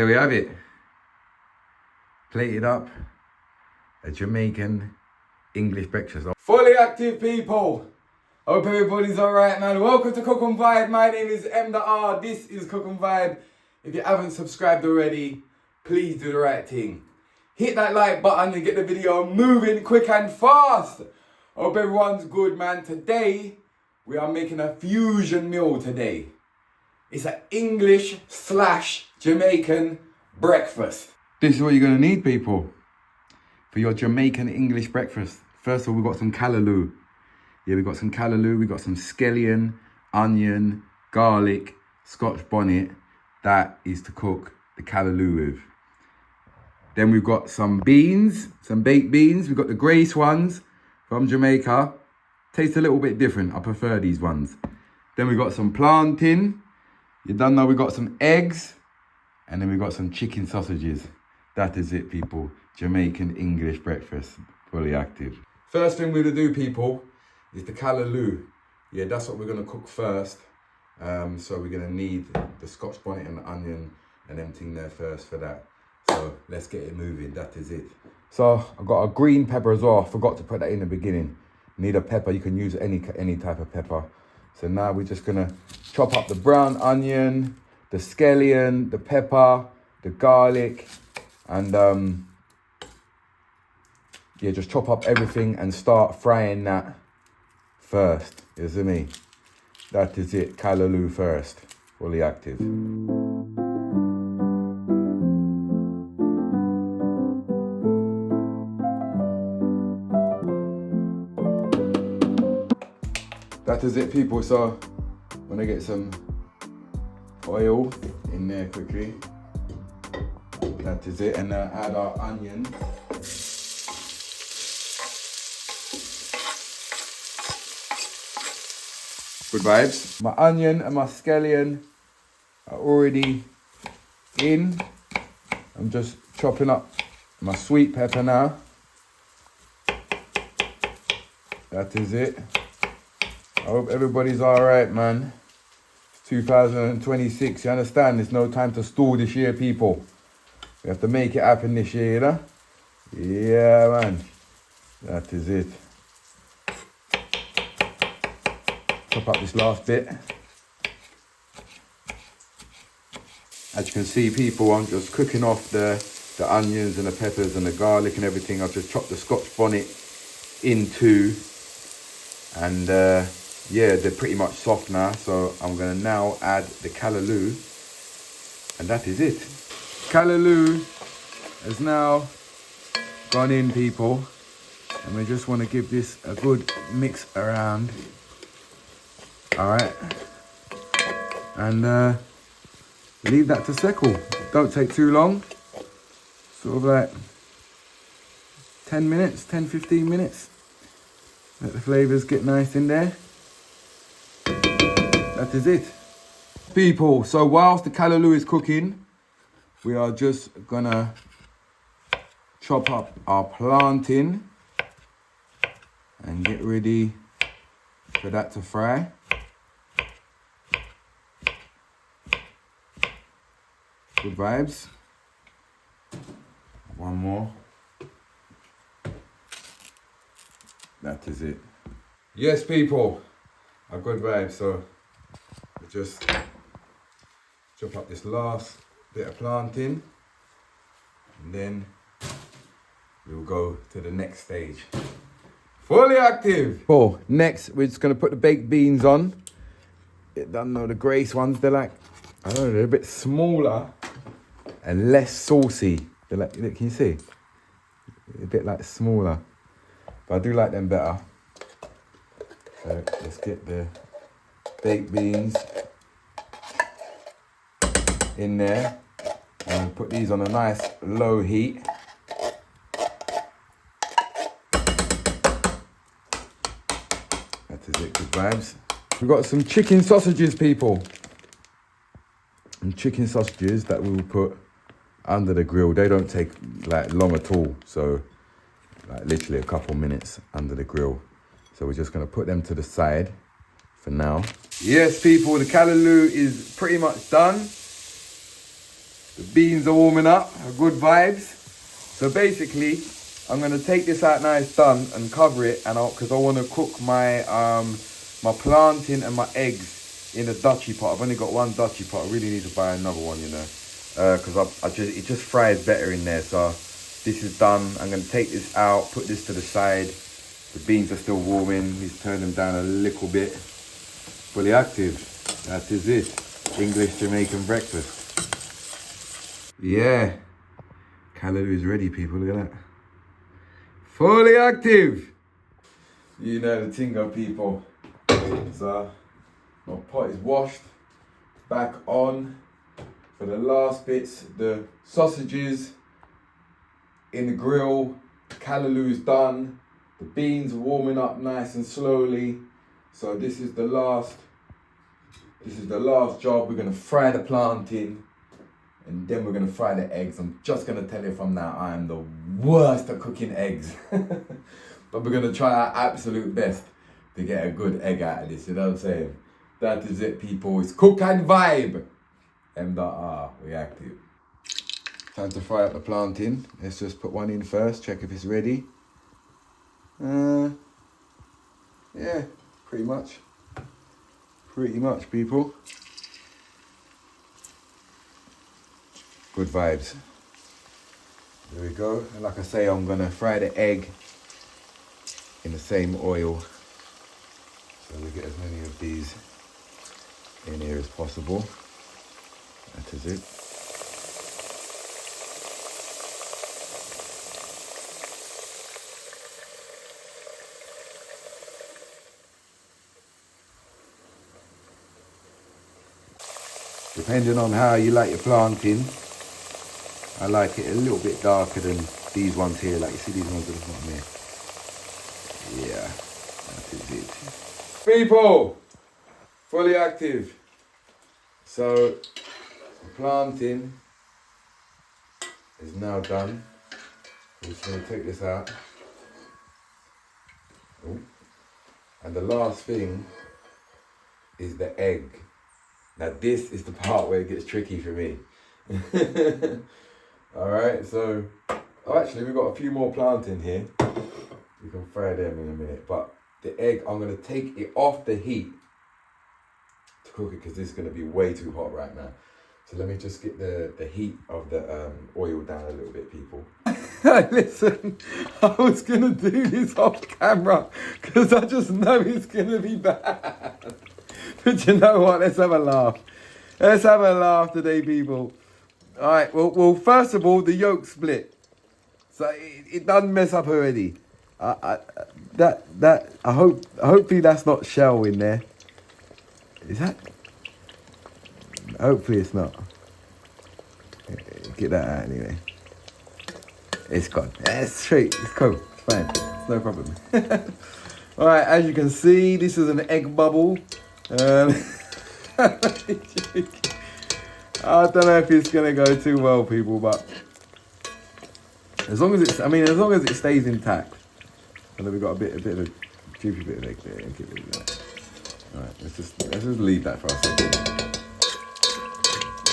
Here we have it. Plated up. A Jamaican English breakfast. Fully active people. Hope everybody's alright, man. Welcome to Cook and Vibe. My name is M.R. This is Cook and Vibe. If you haven't subscribed already, please do the right thing. Hit that like button and get the video moving quick and fast. Hope everyone's good, man. Today, we are making a fusion meal today. It's an English/Jamaican breakfast. This is what you're going to need, people, for your Jamaican English breakfast. First of all, we've got some callaloo. Yeah, we've got some callaloo, we've got some scallion, onion, garlic, Scotch bonnet. That is to cook the callaloo with. Then we've got some beans, some baked beans. We've got the Grace ones from Jamaica. Taste a little bit different. I prefer these ones. Then we've got some plantain. You don't know, we've got some eggs. And then we've got some chicken sausages. That is it, people. Jamaican English breakfast. Fully active. First thing we're going to do, people, is the callaloo. Yeah, that's what we're going to cook first. So we're going to need the Scotch bonnet and the onion and everything there first for that. So let's get it moving. That is it. So I've got a green pepper as well. I forgot to put that in the beginning. Need a pepper. You can use any type of pepper. So now we're just going to chop up the brown onion, the scallion, the pepper, the garlic, and yeah, just chop up everything and start frying that first. You see me? That is it. Callaloo first. Fully active. That is it, people. So I'm gonna get some oil in there quickly. That is it, and add our onion. Good vibes. My onion and my scallion are already in. I'm just chopping up my sweet pepper now. That is it. I hope everybody's all right, man. It's 2026, you understand? There's no time to stall this year, people. We have to make it happen this year, you know? Yeah, man. That is it. Chop up this last bit. As you can see, people, I'm just cooking off the onions and the peppers and the garlic and everything. I've just chopped the Scotch bonnet in two. And yeah, they're pretty much soft now. So I'm going to now add the callaloo. And that is it. Callaloo has now gone in, people. And we just want to give this a good mix around. Alright, and leave that to settle. Don't take too long. Sort of like 10 minutes, 10-15 minutes. Let the flavours get nice in there. That is it. People, so whilst the callaloo is cooking, we are just gonna chop up our plantain and get ready for that to fry. Good vibes. One more. That is it. Yes, people. A good vibe. So we just chop up this last bit of plantain, and then we'll go to the next stage. Fully active. Oh, next we're just gonna put the baked beans on. I don't know, the Grace ones. They're like, I don't know, they're a bit smaller and less saucy. They're like, can you see? A bit like smaller. But I do like them better. So let's get the baked beans in there. And put these on a nice low heat. That is it, good vibes. We've got some chicken sausages, people. And chicken sausages that we will put under the grill. They don't take like long at all. So like literally a couple minutes under the grill. So we're just gonna put them to the side for now. Yes, people, the callaloo is pretty much done. The beans are warming up, good vibes. So basically, I'm gonna take this out now it's done and cover it, and because I want to cook my my plantain and my eggs in a Dutchy pot. I've only got one Dutchy pot. I really need to buy another one, you know, because it just fries better in there. So this is done. I'm gonna take this out, put this to the side. The beans are still warming. Let's turn them down a little bit. Fully active. That is it. English Jamaican breakfast. Yeah. Callaloo is ready, people. Look at that. Fully active. You know the tingo, people. So my pot is washed. Back on. For the last bits, the sausages in the grill. Callaloo is done. The beans are warming up nice and slowly. So this is the last job. We're gonna fry the plantain and then we're gonna fry the eggs. I'm just gonna tell you from now, I am the worst at cooking eggs. But we're gonna try our absolute best to get a good egg out of this, you know what I'm saying? That is it, people. It's cook and vibe. M.R, we active. Time to fry up the plantain. Let's just put one in first, check if it's ready. Yeah, pretty much. Pretty much, people. Good vibes. There we go. And like I say, I'm gonna fry the egg in the same oil. So we get as many of these in here as possible. That is it. Depending on how you like your plantain, I like it a little bit darker than these ones here. Like you see these ones at the bottom here. Yeah, that is it. People, fully active. So, the plantain is now done. I'm just going to take this out. Ooh. And the last thing is the egg. Now this is the part where it gets tricky for me. Alright, so actually we've got a few more plantain here. We can fry them in a minute. But the egg, I'm going to take it off the heat to cook it because this is going to be way too hot right now. So let me just get the heat of the oil down a little bit, people. Listen, I was going to do this off camera because I just know it's going to be bad. But you know what? Let's have a laugh. Let's have a laugh today, people. All right. Well. First of all, the yolk split, so it doesn't mess up already. Hopefully that's not shell in there. Is that? Hopefully it's not. Get that out anyway. It's gone. Yeah, it's straight. It's cool. It's fine. It's no problem. All right. As you can see, this is an egg bubble. I don't know if it's gonna go too well, people, but as long as it stays intact. And then we've got a bit of a juicy bit of egg there. Get rid of that. All right, let's just leave that for a second.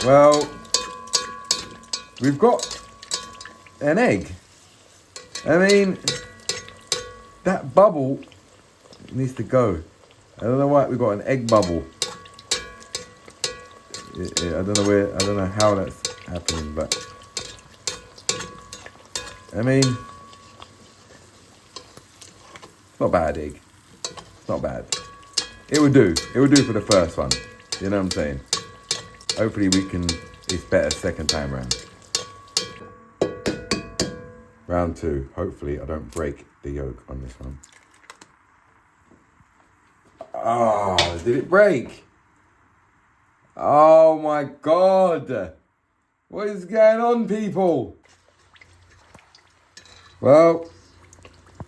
Well, we've got an egg. I mean, that bubble needs to go. I don't know why we got an egg bubble. I don't know how that's happening, but I mean, it's not bad egg. It's not bad. It would do. It would do for the first one. You know what I'm saying? Hopefully it's better second time round. Round two. Hopefully I don't break the yolk on this one. Oh, did it break? Oh my God. What is going on, people? Well,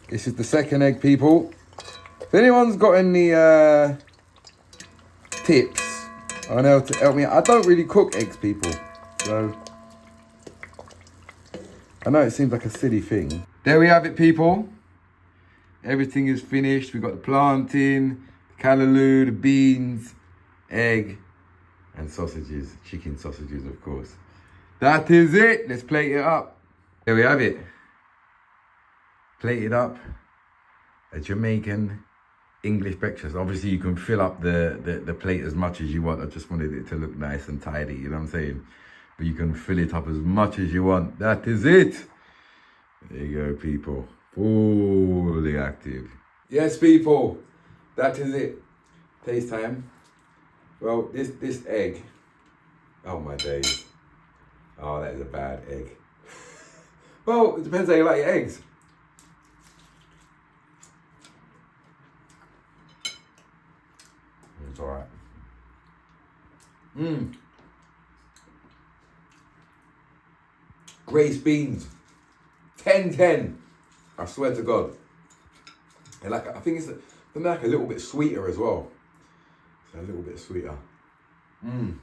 this is the second egg, people. If anyone's got any tips on how to help me, I don't really cook eggs, people. So, I know it seems like a silly thing. There we have it, people. Everything is finished. We've got the plantain, the callaloo, the beans, egg, and sausages, chicken sausages, of course. That is it. Let's plate it up. There we have it. Plated up. A Jamaican English breakfast. Obviously, you can fill up the plate as much as you want. I just wanted it to look nice and tidy, you know what I'm saying? But you can fill it up as much as you want. That is it. There you go, people. Fully active. Yes, people. That is it. Taste time. Well, this egg. Oh, my days. Oh, that is a bad egg. Well, it depends how you like your eggs. It's all right. Grace beans. 10-10. I swear to God. And like, I think it's like a little bit sweeter as well. It's a little bit sweeter. Good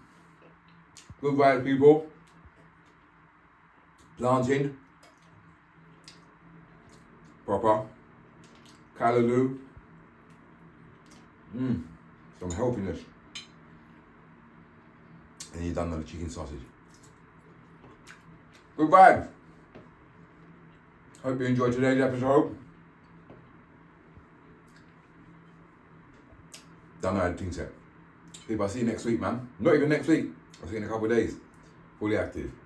vibes, people. Plantain. Proper. Callaloo. Some healthiness. And you've done the chicken sausage. Good vibes. Hope you enjoyed today's episode. Don't know how to think so. People, I'll see you next week, man. Not even next week. I'll see you in a couple of days. Fully active.